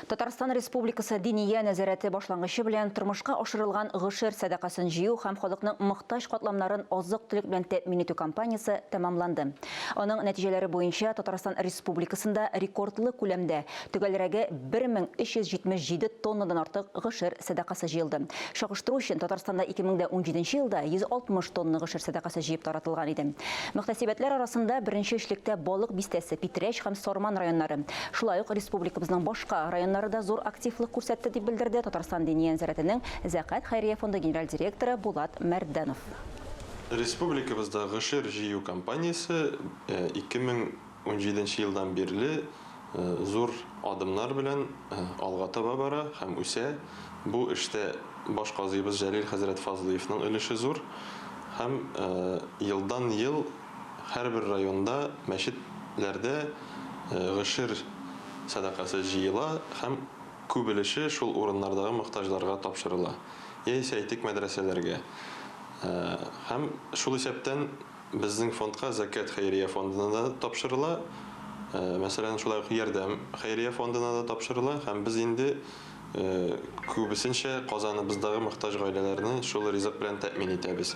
Татарстан Республикасы Диния нәзарәте башлангычы белән тормышка ашырылган гышыр садакасын җыю һәм халыкның мохтаҗ катламнарын азык-төлек белән тәэмин итү кампаниясе тәмамланды. Аның нәтиҗәләре буенча Татарстан Республикасында рекордлы күләмдә төгәлрәге 1377 тоннадан артык гышыр садакасы җыелды. Чагыштыру өчен Татарстанда 2017 елда 160 тонна гышыр садакасы җыеп таратылган иде. Мөхтәсибәтләр арасында беренче эшлектә Балык бистәсе, Питрәч һәм Сарман районнары. Шулай ук республикабызның башка районнары да зур активлык күрсәтте дип белдерде Татарстан Диния нәзарәтенең Зәкәт хәйрия фонды генераль директоры Булат Мәрдәнов. Республикабызда гышыр җыю кампаниясе 2017 елдан бирле зур адымнар белән алга таба бара һәм үсә. Бу эштә баш казыйбыз Җәлил хәзрәт Фазлыевның өлеше зур һәм елдан-ел һәрбер районда мәчетләрдә гышыр садакасы җыела һәм күп өлеше шул урыннардагы мохтаҗларга тапшырыла. Яисә әйтик мәдрәсәләргә. Һәм шул исәптән безнең фондка Зәкәт хәйрия фондына да тапшырыла. Мәсәлән, шулай ук Ярдәм хәйрия фондына да тапшырыла һәм без инде күбесенчә Казаныбыздагы мохтаҗ гаиләләрне шул ризык белән тәэмин итәбез.